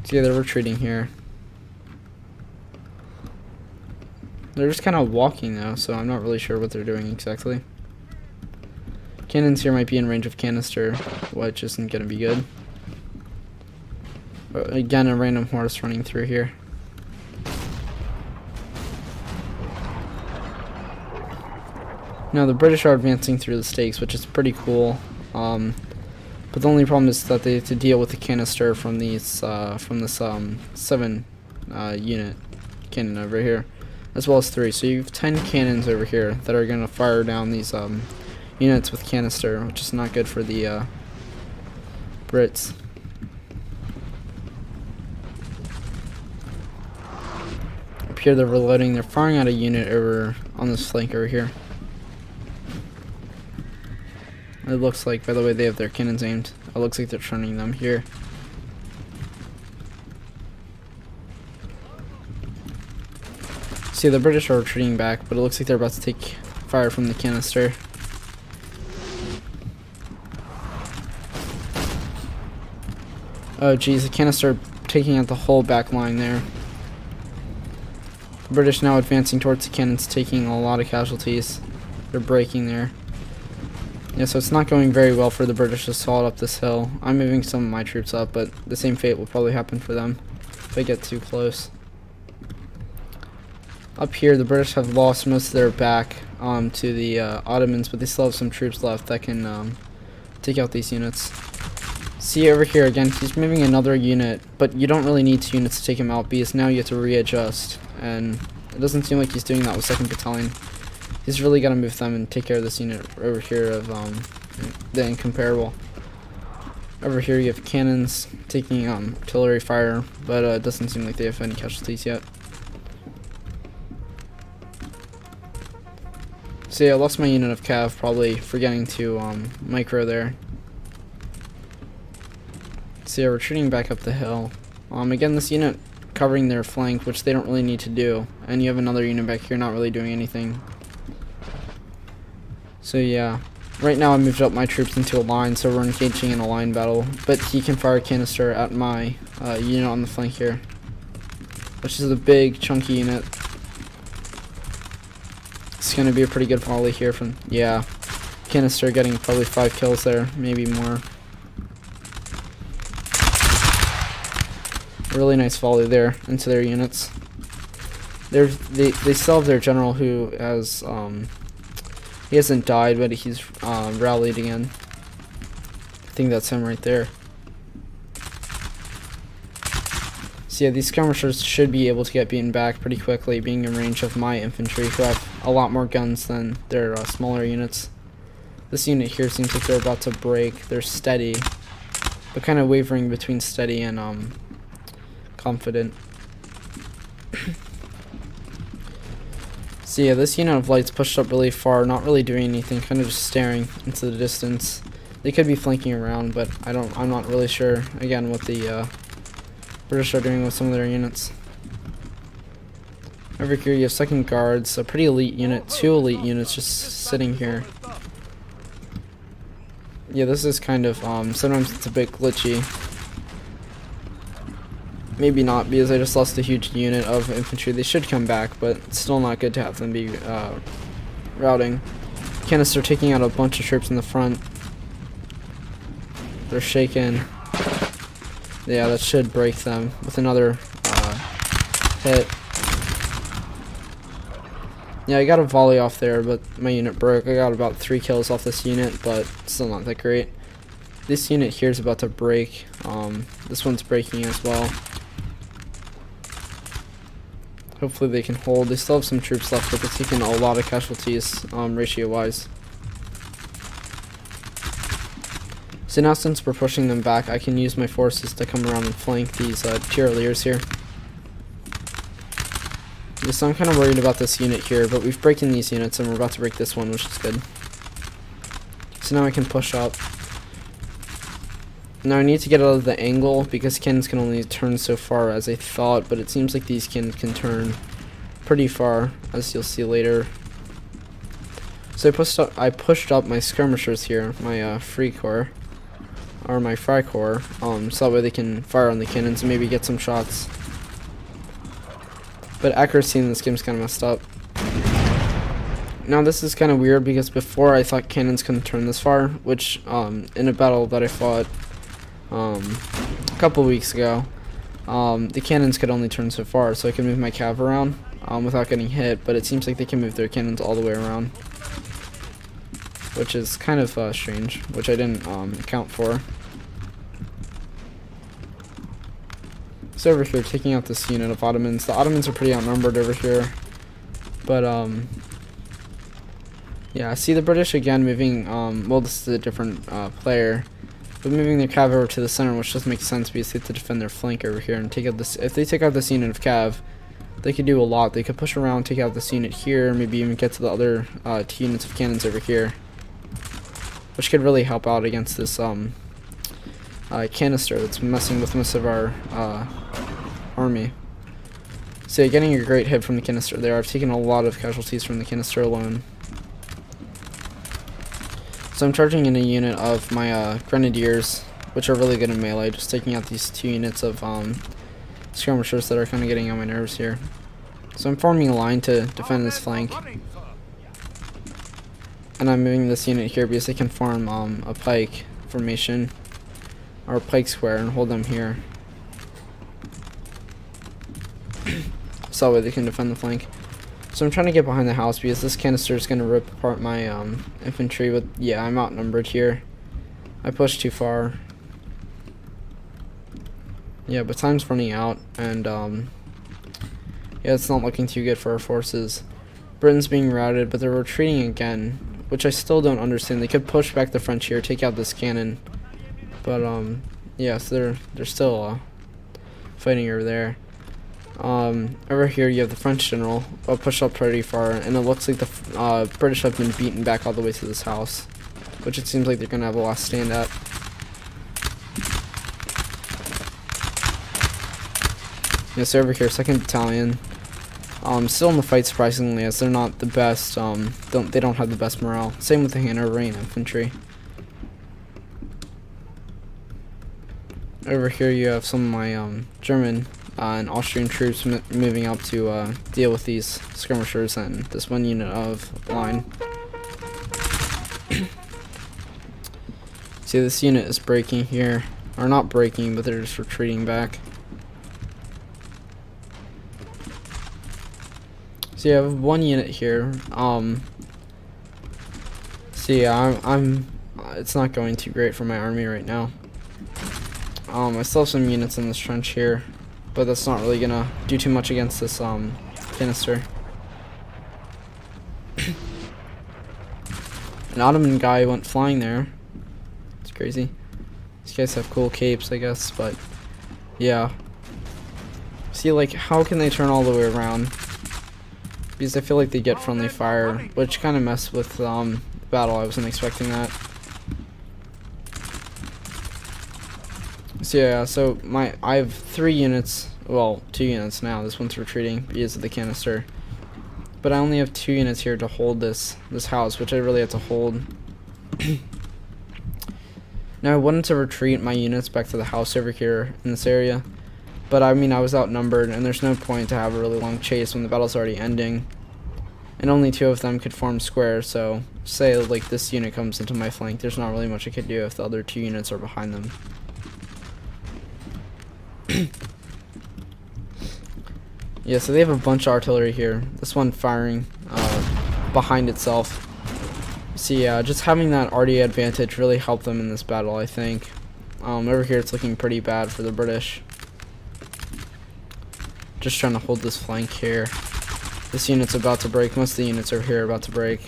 So yeah, they're retreating here. They're just kind of walking though, so I'm not really sure what they're doing exactly. Cannons here might be in range of canister, which isn't going to be good. Again, a random horse running through here. Now the British are advancing through the stakes, which is pretty cool. But the only problem is that they have to deal with the canister from these from this 7 unit cannon over here, as well as 3. So you have 10 cannons over here that are going to fire down these units with canister, which is not good for the Brits. Up here they're reloading. They're firing out a unit over on this flank over here. It looks like, by the way, they have their cannons aimed. It looks like they're turning them here. See, the British are retreating back, but it looks like they're about to take fire from the canister. Oh geez, the canister taking out the whole back line there. The British now advancing towards the cannons, taking a lot of casualties. They're breaking there. Yeah, so it's not going very well for the British to assault up this hill. I'm moving some of my troops up, but the same fate will probably happen for them if they get too close. Up here, the British have lost most of their back to the Ottomans, but they still have some troops left that can take out these units. See over here again, he's moving another unit, but you don't really need 2 units to take him out, because now you have to readjust, and it doesn't seem like he's doing that with 2nd Battalion. He's really got to move them and take care of this unit over here of the incomparable. Over here you have cannons taking artillery fire, but it doesn't seem like they have any casualties yet. So yeah, I lost my unit of cav, probably forgetting to micro there. So yeah, retreating back up the hill. Again, this unit covering their flank, which they don't really need to do, and you have another unit back here not really doing anything. So yeah, right now I moved up my troops into a line, so we're engaging in a line battle, but he can fire a canister at my unit on the flank here, which is a big chunky unit. It's going to be a pretty good volley here from, yeah, canister getting probably 5 kills there, maybe more. Really nice volley there into their units. They still have their general who has he hasn't died, but he's rallied again. I think that's him right there. So yeah, these skirmishers should be able to get beaten back pretty quickly, being in range of my infantry, who have a lot more guns than their smaller units. This unit here seems like they're about to break. They're steady, but kind of wavering between steady and confident. So yeah, this unit of lights pushed up really far, not really doing anything, kind of just staring into the distance. They could be flanking around, but I'm not really sure, again, what the British are doing with some of their units. Over here you have second guards, a pretty elite unit, 2 elite units just sitting here. Yeah, this is kind of, sometimes it's a bit glitchy. Maybe not, because I just lost a huge unit of infantry. They should come back, but it's still not good to have them be routing. Canister taking out a bunch of troops in the front. They're shaken. Yeah, that should break them with another hit. Yeah, I got a volley off there, but my unit broke. I got about 3 kills off this unit, but still not that great. This unit here is about to break. This one's breaking as well. Hopefully they can hold. They still have some troops left, but they're taking a lot of casualties, ratio-wise. So now since we're pushing them back, I can use my forces to come around and flank these tyroliers here. Yeah, so I'm kind of worried about this unit here, but we've broken these units and we're about to break this one, which is good. So now I can push up. Now I need to get out of the angle because cannons can only turn so far as I thought, but it seems like these cannons can turn pretty far, as you'll see later. So I pushed up my skirmishers here, my free corps. Or my Freikorps, so that way they can fire on the cannons and maybe get some shots. But accuracy in this game is kind of messed up. Now this is kind of weird because before I thought cannons couldn't turn this far, which in a battle that I fought a couple weeks ago, the cannons could only turn so far, so I could move my cav around without getting hit, but it seems like they can move their cannons all the way around. Which is kind of strange, which I didn't account for. So over here, taking out this unit of Ottomans. The Ottomans are pretty outnumbered over here. But, yeah, I see the British again moving, well, this is a different player. But moving their cav over to the center, which doesn't make sense because they have to defend their flank over here and take out this. If they take out this unit of cav, they could do a lot. They could push around, take out this unit here, maybe even get to the other 2 units of cannons over here, which could really help out against this canister that's messing with most of our army. So yeah, getting a great hit from the canister there. I've taken a lot of casualties from the canister alone. So I'm charging in a unit of my grenadiers, which are really good in melee, just taking out these 2 units of skirmishers that are kind of getting on my nerves here. So I'm forming a line to defend this flank. And I'm moving this unit here because they can form a pike formation, or a pike square, and hold them here. So that way they can defend the flank. So I'm trying to get behind the house because this canister is going to rip apart my infantry, but yeah, I'm outnumbered here. I pushed too far. Yeah, but time's running out, and yeah, it's not looking too good for our forces. Britain's being routed, but they're retreating again, which I still don't understand. They could push back the French here, take out this cannon, but yeah, so they're still fighting over there. Over here you have the French general pushed up pretty far, and it looks like the British have been beaten back all the way to this house, which it seems like they're gonna have a last stand at. Yes, over here, 2nd Battalion. Still in the fight, surprisingly, as they're not the best. They don't have the best morale. Same with the Hanoverian infantry. Over here, you have some of my German and Austrian troops moving up to deal with these skirmishers and this one unit of line. See, this unit is breaking here, or not breaking, but they're just retreating back. So yeah, I have 1 unit here. So yeah, it's not going too great for my army right now. I still have some units in this trench here. but that's not really gonna do too much against this canister. An Ottoman guy went flying there. It's crazy. These guys have cool capes, I guess, but yeah. See, like, how can they turn all the way around? Because I feel like they get friendly fire, which kind of messed with the battle. I wasn't expecting that. So yeah, so I have 3 units, well, 2 units now. This one's retreating because of the canister. But I only have 2 units here to hold this house, which I really have to hold. Now I wanted to retreat my units back to the house over here in this area. But I mean, I was outnumbered, and there's no point to have a really long chase when the battle's already ending. And only 2 of them could form square, so say like this unit comes into my flank, there's not really much I could do if the other 2 units are behind them. Yeah, so they have a bunch of artillery here. This one firing behind itself. So yeah, just having that arty advantage really helped them in this battle, I think. Over here it's looking pretty bad for the British. Just trying to hold this flank here. This unit's about to break. Most of the units over here are about to break.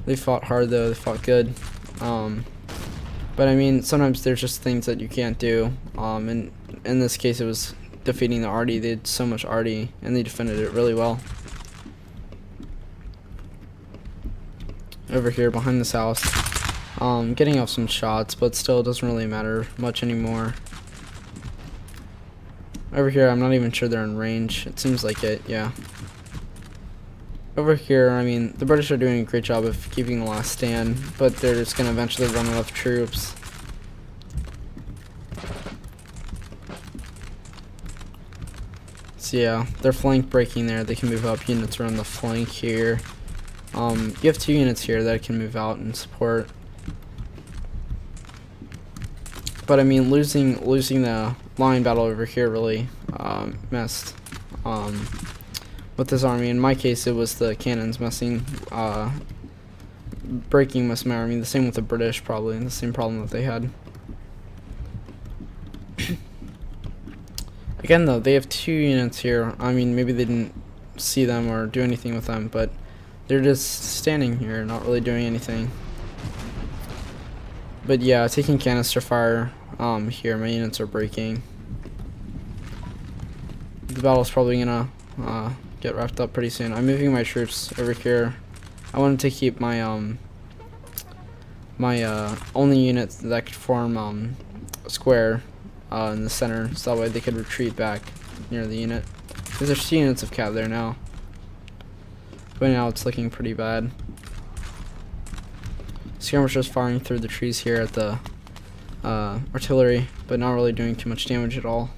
They fought hard though, they fought good. But I mean, sometimes there's just things that you can't do. And in this case it was defeating the arty. They had so much arty and they defended it really well. Over here behind this house. Getting off some shots, but still it doesn't really matter much anymore. Over here, I'm not even sure they're in range. It seems like it, yeah. Over here, I mean, the British are doing a great job of keeping the last stand, but they're just going to eventually run out of troops. So yeah, their flank breaking there. They can move up units around the flank here. You have 2 units here that can move out and support. But I mean, losing the line battle over here really messed with this army. In my case, it was the cannons messing, breaking most of my army. The same with the British, probably, and the same problem that they had. Again, though, they have 2 units here. I mean, maybe they didn't see them or do anything with them, but they're just standing here, not really doing anything. But yeah, taking canister fire. Here, my units are breaking. The battle's probably gonna get wrapped up pretty soon. I'm moving my troops over here. I wanted to keep my only unit that could form a square in the center, so that way they could retreat back near the unit. Because there's 2 units of cav there now. But now it's looking pretty bad. Skirmishers firing through the trees here at the artillery, but not really doing too much damage at all.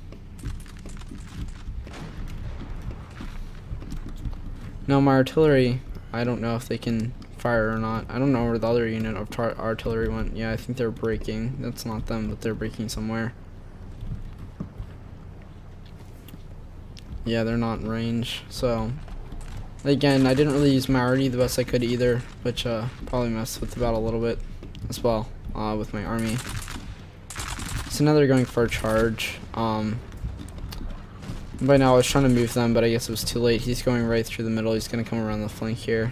Now my artillery, I don't know if they can fire or not. I don't know where the other unit of artillery went. Yeah, I think they're breaking. That's not them, but they're breaking somewhere. Yeah, they're not in range. So again, I didn't really use my arty the best I could either, which probably messed with the battle a little bit as well with my army. So now they're going for a charge. By now I was trying to move them, but I guess it was too late. He's going right through the middle. He's going to come around the flank here.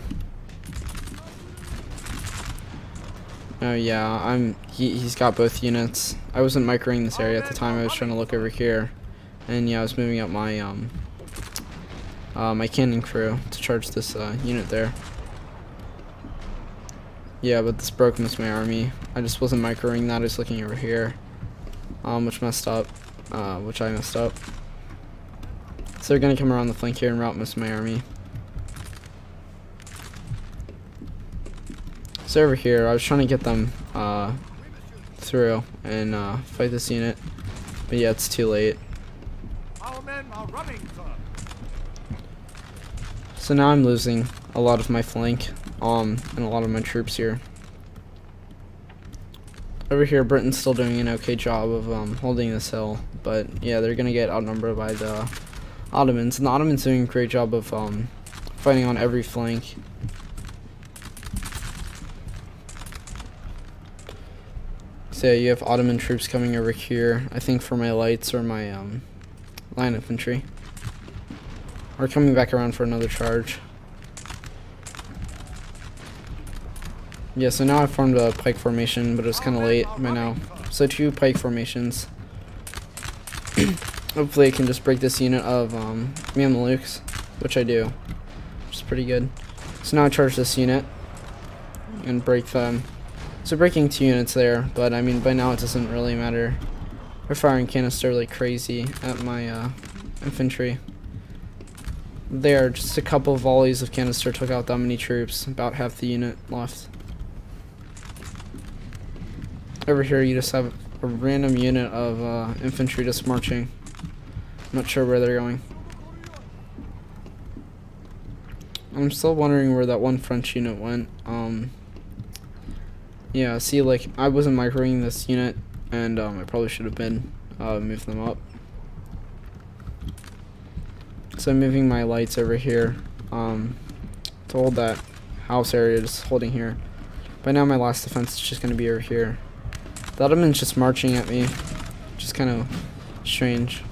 Oh yeah, he's got both units. I wasn't microing this area at the time. I was trying to look over here. And yeah, I was moving up my my cannon crew to charge this unit there. Yeah, but this broke most of my army. I just wasn't microing that. I was looking over here, which messed up, which I messed up. So they're gonna come around the flank here and rout most of my army. So over here, I was trying to get them through and fight this unit, but yeah, it's too late. Our men are running, sir. So now I'm losing a lot of my flank and a lot of my troops here. Over here, Britain's still doing an okay job of holding this hill, but yeah, they're gonna get outnumbered by the Ottomans, and the Ottomans doing a great job of fighting on every flank. So yeah, you have Ottoman troops coming over here, I think for my lights or my line infantry. Or coming back around for another charge. Yeah, so now I formed a pike formation, but it was kind of late by now. So 2 pike formations. Hopefully I can just break this unit of Mamelukes, which I do, which is pretty good. So now I charge this unit and break them. So breaking 2 units there, but I mean by now it doesn't really matter. They're firing canister like crazy at my infantry. There, just a couple of volleys of canister took out that many troops, about half the unit left. Over here you just have a random unit of infantry just marching. Not sure where they're going. I'm still wondering where that one French unit went. Yeah, see, like, I wasn't microing this unit, and I probably should have been moved them up. So I'm moving my lights over here to hold that house area, just holding here. By now my last defense is just going to be over here. The Ottoman's just marching at me, which is kind of strange.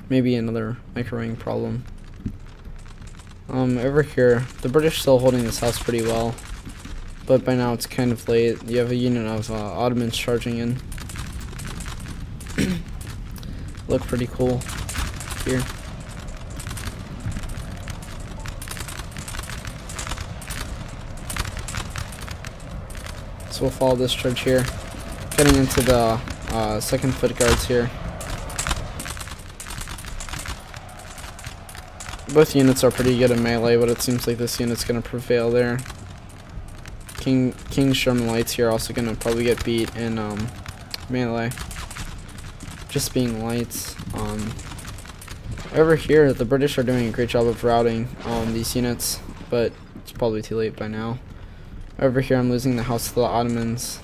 Maybe another microwing problem. Over here, the British still holding this house pretty well, but by now it's kind of late. You have a unit of Ottomans charging in. Look pretty cool here. So we'll follow this charge here, getting into the second foot guards here. Both units are pretty good in melee, but it seems like this unit's gonna prevail there. King Sherman lights here also gonna probably get beat in melee. Just being lights. Over here, the British are doing a great job of routing these units, but it's probably too late by now. Over here, I'm losing the house to the Ottomans.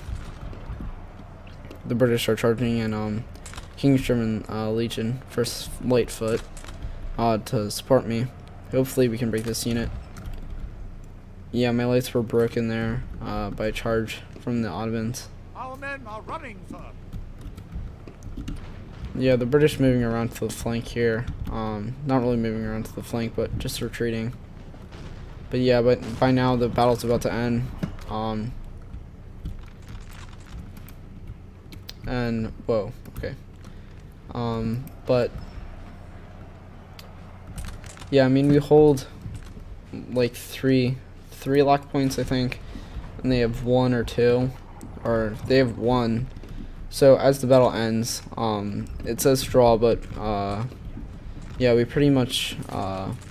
The British are charging in King Sherman Legion, first light foot, to support me. Hopefully we can break this unit. Yeah, my lights were broken there by a charge from the Ottomans. Our men are running, sir. Yeah, the British moving around to the flank here. Not really moving around to the flank, but just retreating. But yeah, but by now the battle's about to end. And whoa, okay. But yeah, I mean we hold like three lock points, I think, and they have 1 or 2, or they have 1. So as the battle ends, it says draw, but yeah, we pretty much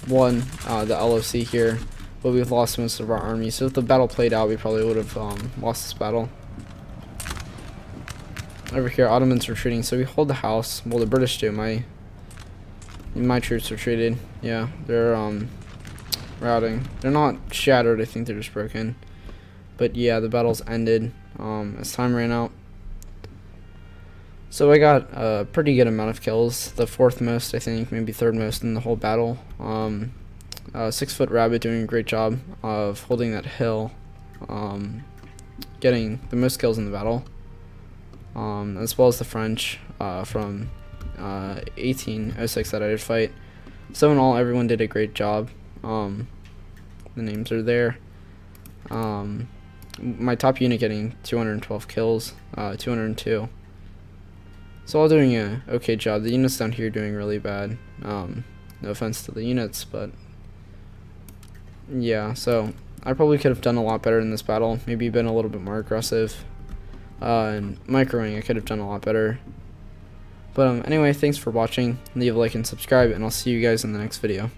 won the LOC here, but we've lost most of our army. So if the battle played out, we probably would have lost this battle. Over here, Ottomans retreating, so we hold the house. Well, the British do. My troops retreated. Yeah, they're routing. They're not shattered. I think they're just broken. But yeah, the battle's ended as time ran out. So I got a pretty good amount of kills, the 4th most, I think, maybe 3rd most in the whole battle. 6-foot Rabbit doing a great job of holding that hill, getting the most kills in the battle, as well as the French from 1806 that I did fight. So in all, everyone did a great job. The names are there. My top unit getting 212 kills, 202. So all doing a okay job. The units down here doing really bad. No offense to the units, but yeah. So I probably could have done a lot better in this battle. Maybe been a little bit more aggressive. And microing, I could have done a lot better. But anyway, thanks for watching. Leave a like and subscribe, and I'll see you guys in the next video.